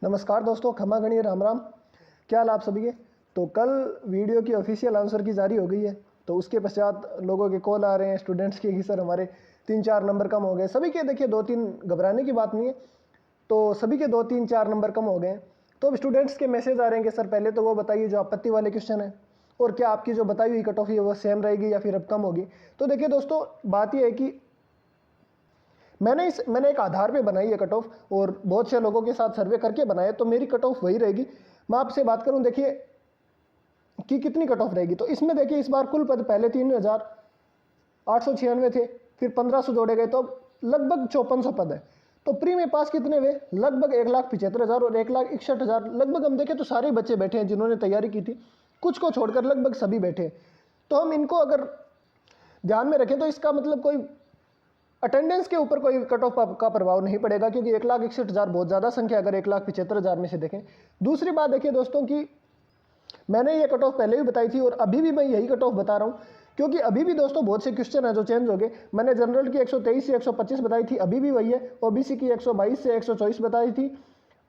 नमस्कार दोस्तों, खमा गणी राम राम। क्या हाल आप सभी के। तो कल वीडियो की ऑफिशियल आंसर की जारी हो गई है। तो उसके पश्चात लोगों के कॉल आ रहे हैं स्टूडेंट्स के कि सर हमारे 3-4 नंबर कम हो गए। सभी के देखिए 2-3, घबराने की बात नहीं है। तो सभी के 2-3-4 नंबर कम हो गए। तो अब स्टूडेंट्स के मैसेज आ रहे हैं कि सर पहले तो वो बताइए जो आपत्ति वाले क्वेश्चन है, और क्या आपकी जो बताई हुई कट ऑफ है वो सेम रहेगी या फिर अब कम होगी। तो देखिए दोस्तों, बात यह है कि मैंने एक आधार पे बनाई है कट ऑफ, और बहुत से लोगों के साथ सर्वे करके बनाया, तो मेरी कट ऑफ वही रहेगी। मैं आपसे बात करूं देखिए कि कितनी कट ऑफ रहेगी। तो इसमें देखिए इस बार कुल पद पहले 3,896 थे, फिर 1500 जोड़े गए, तो लगभग 5400 पद है। तो प्री में पास कितने हुए? लगभग 1,75,000 और 1,61,000। लगभग हम देखें तो सारे बच्चे बैठे हैं जिन्होंने तैयारी की थी, कुछ को छोड़कर लगभग सभी बैठे हैं। तो हम इनको अगर ध्यान में रखें तो इसका मतलब कोई अटेंडेंस के ऊपर कोई कट ऑफ का प्रभाव नहीं पड़ेगा, क्योंकि 1,61,000 बहुत ज़्यादा संख्या अगर 1,75,000 में से देखें। दूसरी बात देखिए दोस्तों कि मैंने ये कट ऑफ पहले भी बताई थी और अभी भी मैं यही कट ऑफ बता रहा हूँ, क्योंकि अभी भी दोस्तों बहुत से क्वेश्चन है जो चेंज हो गए। मैंने जनरल की 123 से 125 बताई थी, अभी भी वही है। ओबीसी की 122 से 124 बताई थी,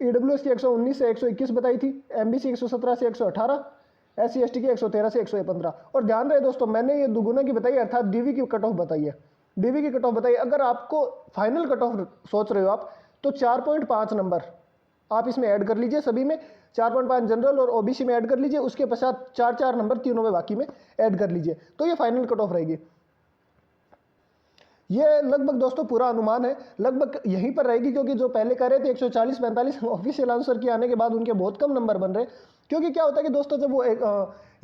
ईडब्ल्यूएस की 119 से 121 बताई थी, एमबीसी 117 से 118, SC ST की 113 से 115। और ध्यान रहे दोस्तों, मैंने ये दुगुना की बताई, अर्थात डीवी की कट ऑफ बताई है। डीवी की कट ऑफ बताइए। अगर आपको फाइनल कट ऑफ सोच रहे हो आप, तो 4.5 नंबर आप इसमें ऐड कर लीजिए। सभी में 4.5 जनरल और ओबीसी में ऐड कर लीजिए, उसके पश्चात 4-4 नंबर तीनों में बाकी में ऐड कर लीजिए, तो ये फाइनल कट ऑफ रहेगी। ये लगभग दोस्तों पूरा अनुमान है, लगभग यहीं पर रहेगी, क्योंकि जो पहले कह रहे थे 140-45 ऑफिशियल आंसर के आने के बाद उनके बहुत कम नंबर बन रहे। क्योंकि क्या होता है कि दोस्तों जब वो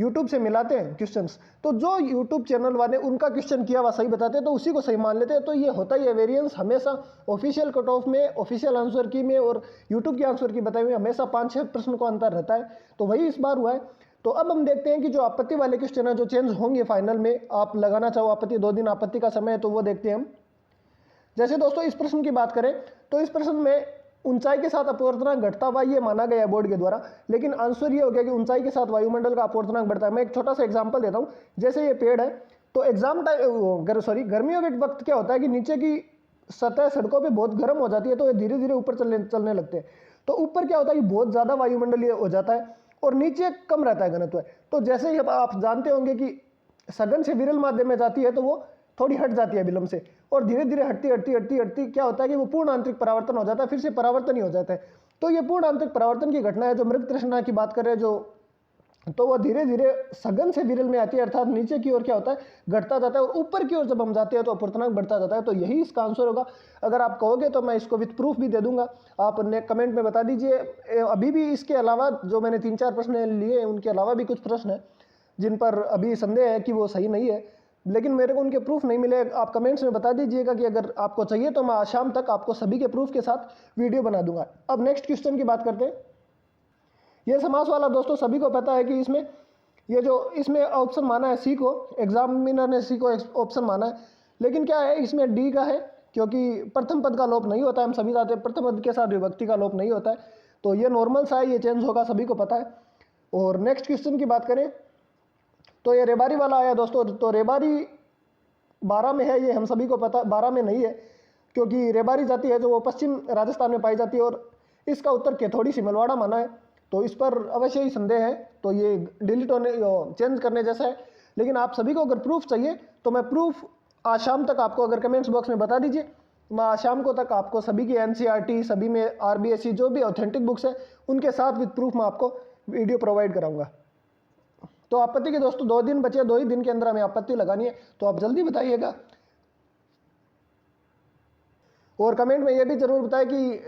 यूट्यूब से मिलाते हैं क्वेश्चंस, तो जो यूट्यूब चैनल वाले उनका क्वेश्चन किया हुआ सही बताते हैं तो उसी को सही मान लेते हैं। तो ये होता ही है, वेरिएंस हमेशा ऑफिशियल कट ऑफ में, ऑफिशियल आंसर की में और यूट्यूब के आंसर की बताई हुई हमेशा 5-6 प्रश्न को अंतर रहता है। तो वही इस बार हुआ है। तो अब हम देखते हैं कि जो आपत्ति वाले क्वेश्चन है जो चेंज होंगे फाइनल में, आप लगाना चाहो आपत्ति, 2 दिन आपत्ति का समय है, तो वो देखते हैं हम। जैसे दोस्तों इस प्रश्न की बात करें तो इस प्रश्न में ऊंचाई के साथ अपवर्तनांक घटता हुआ ये माना गया है बोर्ड के द्वारा, लेकिन आंसर ये हो गया कि ऊंचाई के साथ वायुमंडल का अपवर्तनांक बढ़ता है। मैं एक छोटा सा एग्जांपल देता हूं। जैसे ये पेड़ है, तो गर्मियों के वक्त क्या होता है कि नीचे की सतह सड़कों पे बहुत गर्म हो जाती है, तो ये धीरे धीरे ऊपर चलने लगते हैं। तो ऊपर क्या होता है कि बहुत ज्यादा वायुमंडलीय हो जाता है और नीचे कम रहता है घनत्व। तो जैसे ही आप जानते होंगे कि सघन से विरल माध्यम में जाती है तो वो थोड़ी हट जाती है विलंब से, और धीरे धीरे हटती क्या होता है कि वो पूर्ण आंतरिक परावर्तन हो जाता है, फिर से परावर्तन ही हो जाता है। तो ये पूर्ण आंतरिक परावर्तन की घटना है जो मृग तृष्णा की बात करें जो, तो वह धीरे धीरे सघन से विरल में आती है, अर्थात नीचे की ओर क्या होता है घटता जाता है, और ऊपर की ओर जब हम जाते हैं तो अपवर्तनांक बढ़ता जाता है। तो यही इसका आंसर होगा। अगर आप कहोगे तो मैं इसको विद प्रूफ भी दे दूंगा, आप ने कमेंट में बता दीजिए। अभी भी इसके अलावा जो मैंने 3-4 प्रश्न लिए उनके अलावा भी कुछ प्रश्न है जिन पर अभी संदेह है कि वो सही नहीं है, लेकिन मेरे को उनके प्रूफ नहीं मिले। आप कमेंट्स में बता दीजिएगा कि अगर आपको चाहिए तो मैं आज शाम तक आपको सभी के प्रूफ के साथ वीडियो बना दूंगा। अब नेक्स्ट क्वेश्चन की बात करते हैं। ये समास वाला दोस्तों सभी को पता है कि इसमें ये जो इसमें ऑप्शन माना है सी को, एग्जामिनर ने सी को ऑप्शन माना है, लेकिन क्या है इसमें डी का है, क्योंकि प्रथम पद का लोप नहीं होता है। हम सभी जानते हैं प्रथम पद के साथ विभक्ति का लोप नहीं होता है, तो ये नॉर्मल सा है, ये चेंज होगा, सभी को पता है। और नेक्स्ट क्वेश्चन की बात करें तो ये रेबारी वाला आया दोस्तों। तो रेबारी 12 में है, ये हम सभी को पता। 12 में नहीं है, क्योंकि रेबारी जाति है जो वो पश्चिम राजस्थान में पाई जाती है, और इसका उत्तर केथोड़ी सिमलवाड़ा माना है। तो इस पर अवश्य ही संदेह है, तो ये डिलीट होने चेंज करने जैसा है। लेकिन आप सभी को अगर प्रूफ चाहिए तो मैं प्रूफ आज शाम तक आपको अगर कमेंट्स बॉक्स में बता दीजिए, मैं आज शाम को तक आपको सभी की NCERT, सभी में RBSE जो भी ऑथेंटिक बुक्स है उनके साथ विद प्रूफ मैं आपको वीडियो प्रोवाइड कराऊंगा। तो आपत्ति के दोस्तों 2 दिन बचे, 2 ही दिन के अंदर हमें आपत्ति लगानी है, तो आप जल्दी बताइएगा। और कमेंट में ये भी जरूर बताएं कि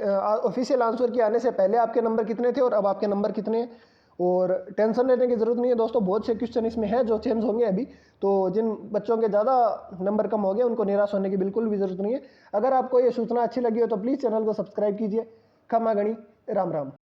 ऑफिशियल आंसर के आने से पहले आपके नंबर कितने थे और अब आपके नंबर कितने हैं। और टेंशन लेने की जरूरत नहीं है दोस्तों, बहुत से क्वेश्चन इसमें है जो चेंज होंगे अभी। तो जिन बच्चों के ज़्यादा नंबर कम हो गए उनको निराश होने की बिल्कुल भी जरूरत नहीं है। अगर आपको ये सूचना अच्छी लगी हो तो प्लीज़ चैनल को सब्सक्राइब कीजिए। खमा गणी राम राम।